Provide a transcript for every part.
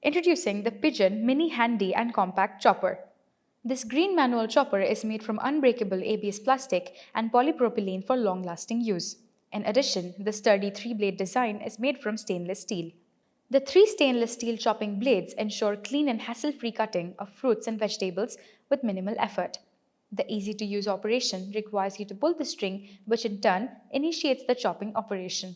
Introducing the Pigeon Mini Handy and Compact Chopper. This green manual chopper is made from unbreakable ABS plastic and polypropylene for long-lasting use. In addition, the sturdy three-blade design is made from stainless steel. The three stainless steel chopping blades ensure clean and hassle-free cutting of fruits and vegetables with minimal effort. The easy-to-use operation requires you to pull the string, which in turn initiates the chopping operation.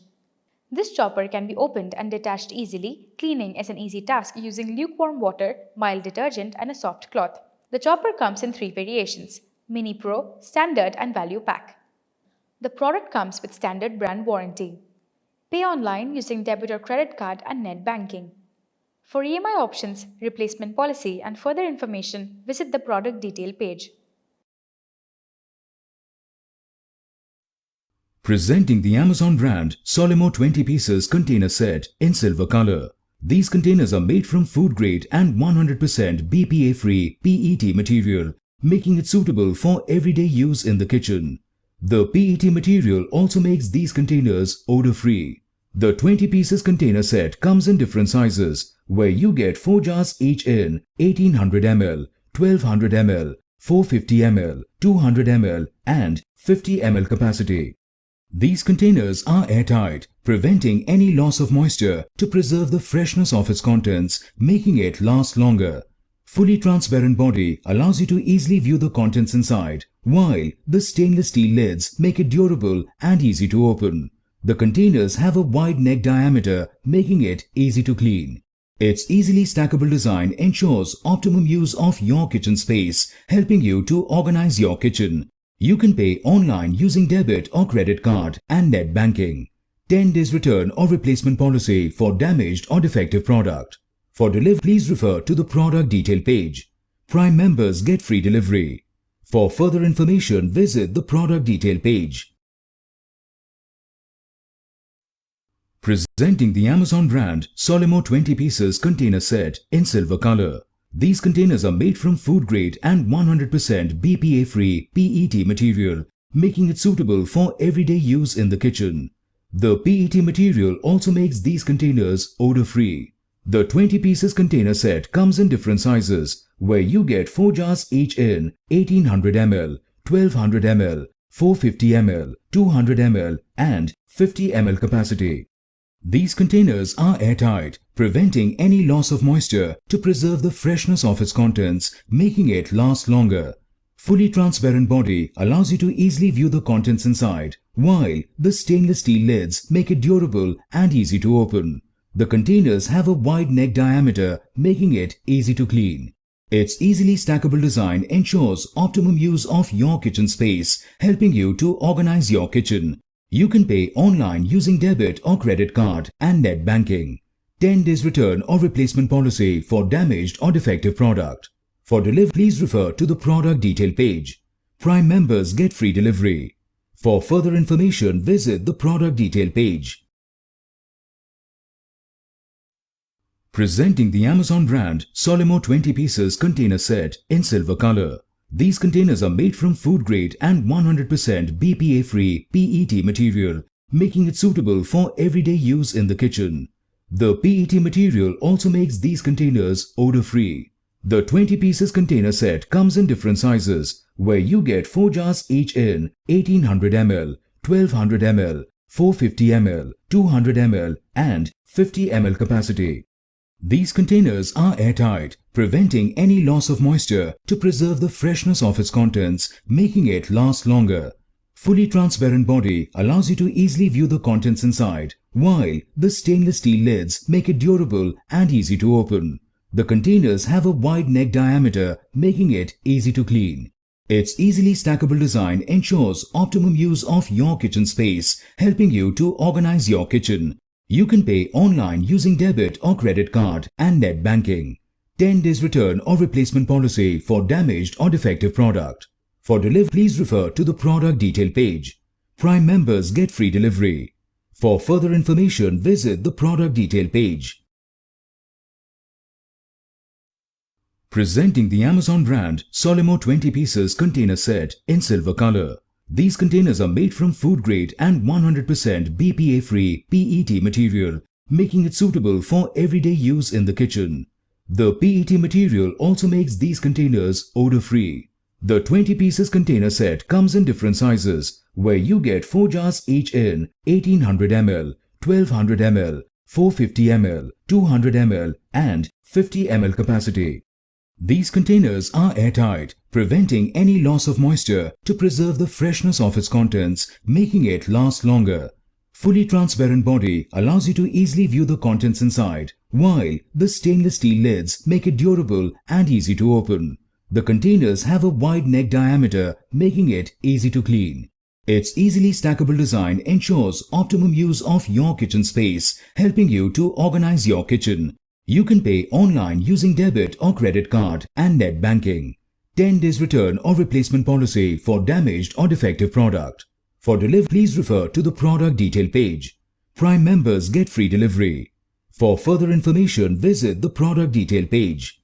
This chopper can be opened and detached easily. Cleaning is an easy task using lukewarm water, mild detergent, and a soft cloth. The chopper comes in three variations: Mini Pro, Standard, and Value Pack. The product comes with standard brand warranty. Pay online using debit or credit card and net banking. For EMI options, replacement policy, and further information, visit the product detail page. Presenting the Amazon brand Solimo 20 pieces container set in silver color. These containers are made from food grade and 100% BPA free PET material, making it suitable for everyday use in the kitchen. The PET material also makes these containers odor free. The 20 pieces container set comes in different sizes, where you get 4 jars each in 1800 ml, 1200 ml, 450 ml, 200 ml and 50 ml capacity. These containers are airtight, preventing any loss of moisture to preserve the freshness of its contents, making it last longer. Fully transparent body allows you to easily view the contents inside, while the stainless steel lids make it durable and easy to open. The containers have a wide neck diameter, making it easy to clean. Its easily stackable design ensures optimum use of your kitchen space, helping you to organize your kitchen. You can pay online using debit or credit card and net banking. 10 days return or replacement policy for damaged or defective product. For delivery, please refer to the product detail page. Prime members get free delivery. For further information, visit the product detail page. Presenting the Amazon brand Solimo 20 pieces container set in silver color. These containers are made from food grade and 100% BPA free PET material, making it suitable for everyday use in the kitchen. The PET material also makes these containers odor free. The 20 pieces container set comes in different sizes, where you get 4 jars each in 1800 ml, 1200 ml, 450 ml, 200 ml and 50 ml capacity. These containers are airtight, preventing any loss of moisture to preserve the freshness of its contents, making it last longer. Fully transparent body allows you to easily view the contents inside, while the stainless steel lids make it durable and easy to open. The containers have a wide neck diameter, making it easy to clean. Its easily stackable design ensures optimum use of your kitchen space, helping you to organize your kitchen. You can pay online using debit or credit card and net banking. 10 days return or replacement policy for damaged or defective product. For delivery, please refer to the product detail page. Prime members get free delivery. For further information, visit the product detail page. Presenting the Amazon brand Solimo 20 pieces container set in silver color. These containers are made from food grade and 100% BPA free PET material, making it suitable for everyday use in the kitchen. The PET material also makes these containers odor free. The 20 pieces container set comes in different sizes, where you get 4 jars each in 1800 ml, 1200 ml, 450 ml, 200 ml and 50 ml capacity. These containers are airtight, preventing any loss of moisture to preserve the freshness of its contents, making it last longer. Fully transparent body allows you to easily view the contents inside, while the stainless steel lids make it durable and easy to open. The containers have a wide neck diameter, making it easy to clean. Its easily stackable design ensures optimum use of your kitchen space, helping you to organize your kitchen. You can pay online using debit or credit card and net banking. 10 days return or replacement policy for damaged or defective product. For delivery, please refer to the product detail page. Prime members get free delivery. For further information, visit the product detail page. Presenting the Amazon brand Solimo 20 pieces container set in silver color. These containers are made from food grade and 100% BPA free PET material, making it suitable for everyday use in the kitchen. The PET material also makes these containers odor-free. The 20 pieces container set comes in different sizes, where you get 4 jars each in 1800 ml, 1200 ml, 450 ml, 200 ml and 50 ml capacity. These containers are airtight, preventing any loss of moisture to preserve the freshness of its contents, making it last longer. Fully transparent body allows you to easily view the contents inside, while the stainless steel lids make it durable and easy to open. The containers have a wide neck diameter, making it easy to clean. Its easily stackable design ensures optimum use of your kitchen space, helping you to organize your kitchen. You can pay online using debit or credit card and net banking. 10 days return or replacement policy for damaged or defective product. For delivery, please refer to the product detail page. Prime members get free delivery. For further information, visit the product detail page.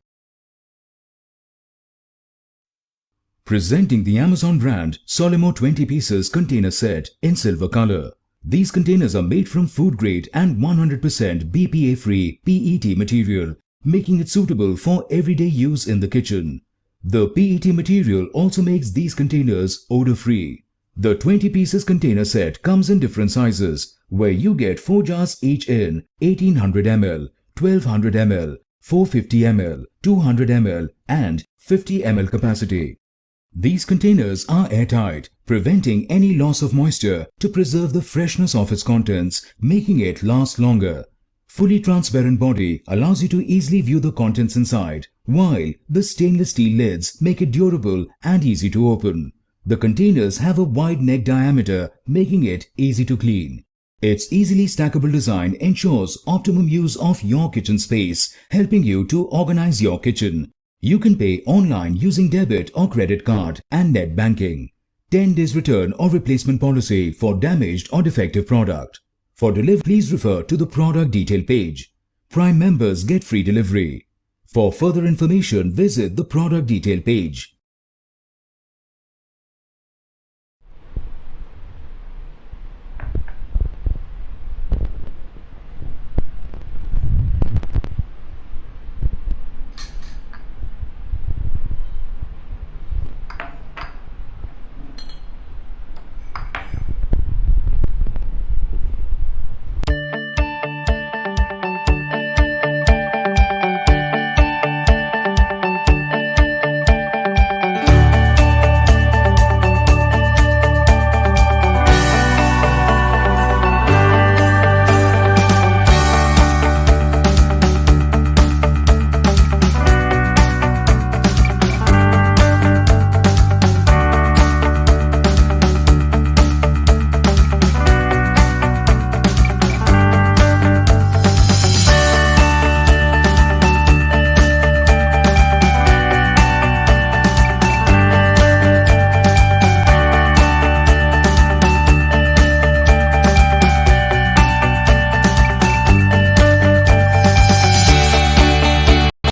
Presenting the Amazon brand Solimo 20 pieces container set in silver color. These containers are made from food grade and 100% BPA free PET material, making it suitable for everyday use in the kitchen. The PET material also makes these containers odor free. The 20 pieces container set comes in different sizes, where you get 4 jars each in 1800 ml, 1200 ml, 450 ml, 200 ml and 50 ml capacity. These containers are airtight, preventing any loss of moisture to preserve the freshness of its contents, making it last longer. Fully transparent body allows you to easily view the contents inside, while the stainless steel lids make it durable and easy to open. The containers have a wide neck diameter, making it easy to clean. Its easily stackable design ensures optimum use of your kitchen space, helping you to organize your kitchen. You can pay online using debit or credit card and net banking. 10 days return or replacement policy for damaged or defective product. For delivery, please refer to the product detail page. Prime members get free delivery. For further information, visit the product detail page.